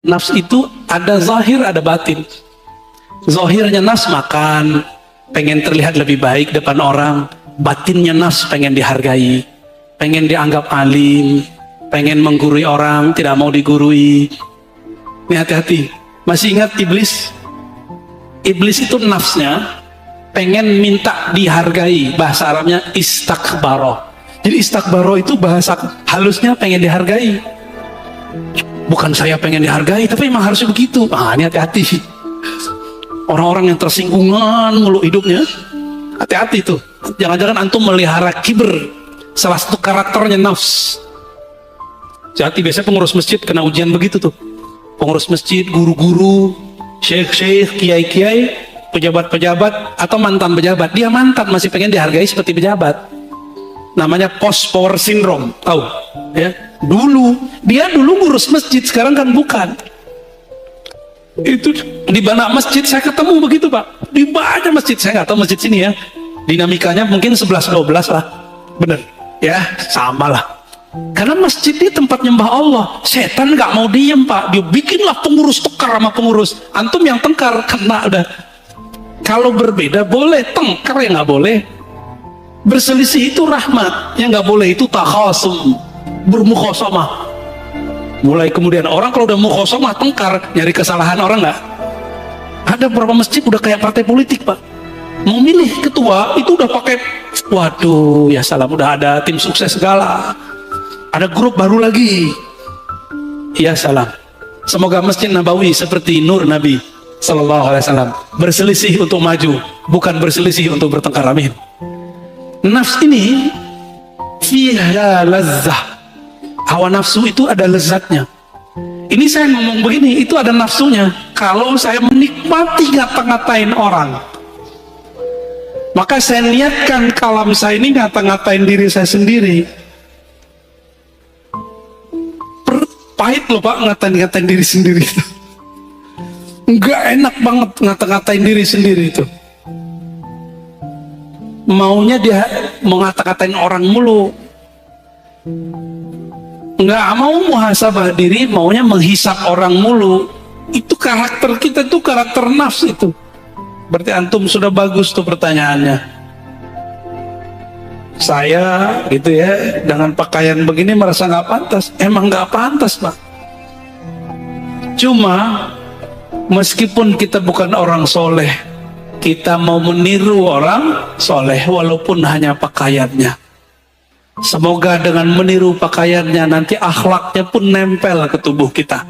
Nafs itu ada zahir, ada batin. Zahirnya nafs makan, pengen terlihat lebih baik depan orang. Batinnya nafs pengen dihargai, pengen dianggap alim, pengen menggurui orang, tidak mau digurui. Ini hati-hati. Masih ingat iblis? Iblis itu nafsnya pengen minta dihargai. Bahasa Arabnya istakbaro. Jadi istakbaro itu bahasa halusnya pengen dihargai. Bukan saya pengen dihargai, tapi emang harusnya begitu. Ini hati-hati. Orang-orang yang tersinggungan mulu hidupnya, hati-hati tuh. Jangan-jangan antum melihara kibir, salah satu karakternya nafs. Jadi biasanya pengurus masjid kena ujian begitu tuh. Pengurus masjid, guru-guru, syekh-syekh, kiai-kiai, pejabat-pejabat atau mantan pejabat. Dia mantan masih pengen dihargai seperti pejabat. Namanya post power syndrome, tahu? Ya, dia dulu ngurus masjid, sekarang kan bukan. Itu di banyak masjid saya ketemu begitu Pak. Di banyak masjid, saya nggak tahu masjid sini ya. Dinamikanya mungkin 11-12 lah, bener? Ya, sama lah. Karena masjid ini tempat nyembah Allah. Setan nggak mau diem Pak. Dia bikinlah pengurus tekar sama pengurus. Antum yang tengkar kena udah. Kalau berbeda boleh, tengkar ya nggak boleh. Berselisih itu rahmat, yang nggak boleh itu takhasum, bermukhasamah. Mulai kemudian orang kalau udah mukhasamah tengkar, nyari kesalahan orang nggak. Ada beberapa masjid udah kayak partai politik Pak. Mau milih ketua itu udah pakai, waduh ya salam, udah ada tim sukses segala. Ada grup baru lagi. Ya salam. Semoga Masjid Nabawi seperti Nur Nabi Sallallahu Alaihi Wasallam, berselisih untuk maju, bukan berselisih untuk bertengkar. Amin. Nafs ini fiha lazzah. Hawa nafsu itu ada lezatnya. Ini saya ngomong begini, itu ada nafsunya. Kalau saya menikmati ngata-ngatain orang, maka saya niatkan kalam saya ini ngata-ngatain diri saya sendiri. Pahit loh Pak ngata-ngatain diri sendiri itu. Nggak enak banget ngata-ngatain diri sendiri itu. Maunya dia mengata-katain orang mulu, nggak mau muhasabah diri, maunya menghisap orang mulu. Itu karakter kita tuh, karakter nafs itu. Berarti antum sudah bagus tuh pertanyaannya. Saya gitu ya, dengan pakaian begini merasa nggak pantas. Emang nggak pantas Pak. Cuma meskipun kita bukan orang soleh, kita mau meniru orang soleh walaupun hanya pakaiannya. Semoga dengan meniru pakaiannya nanti akhlaknya pun nempel ke tubuh kita.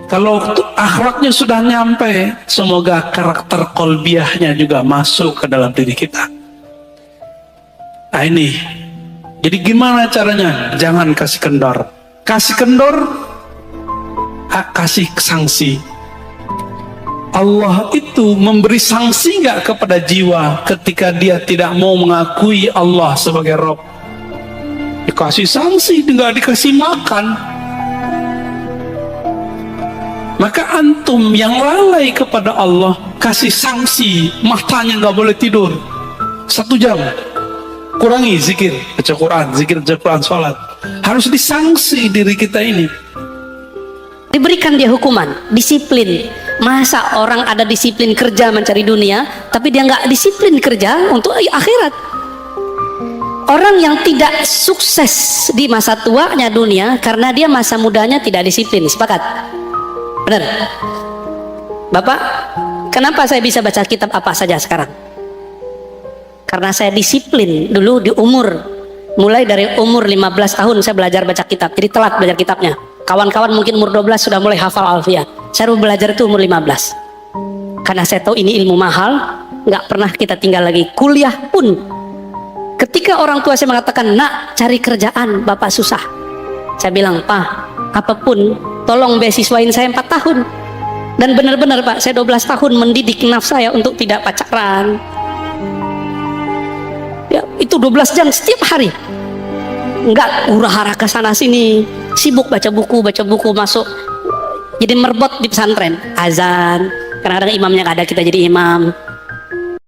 Kalau akhlaknya sudah nyampe, semoga karakter kolbiahnya juga masuk ke dalam diri kita. Nah ini, jadi gimana caranya? Jangan kasih kendor. Kasih kendor, kasih sanksi. Allah itu memberi sanksi nggak kepada jiwa ketika dia tidak mau mengakui Allah sebagai Rabb? Dikasih sanksi, nggak dikasih makan. Maka antum yang lalai kepada Allah, kasih sanksi, matanya nggak boleh tidur 1 jam. Kurangi zikir, baca Quran, sholat. Harus disangsi diri kita ini. Diberikan dia hukuman, disiplin. Masa orang ada disiplin kerja mencari dunia, tapi dia nggak disiplin kerja untuk akhirat. Orang yang tidak sukses di masa tuanya dunia karena dia masa mudanya tidak disiplin. Sepakat? Benar? Bapak, kenapa saya bisa baca kitab apa saja sekarang? Karena saya disiplin dulu di umur. Mulai dari umur 15 tahun saya belajar baca kitab, jadi telat belajar kitabnya. Kawan-kawan mungkin umur 12 sudah mulai hafal alfiah. Saya belajar itu umur 15. Karena saya tahu ini ilmu mahal, nggak pernah kita tinggal lagi. Kuliah pun, ketika orang tua saya mengatakan, nak cari kerjaan, bapak susah. Saya bilang, Pak, apapun, tolong beasiswain saya 4 tahun. Dan benar-benar Pak, saya 12 tahun mendidik nafsu saya untuk tidak pacaran. Ya, itu 12 jam setiap hari. Enggak hura-hara ke sana sini, sibuk baca buku masuk. Jadi merbot di pesantren, azan, kadang-kadang imamnya nggak ada, kita jadi imam.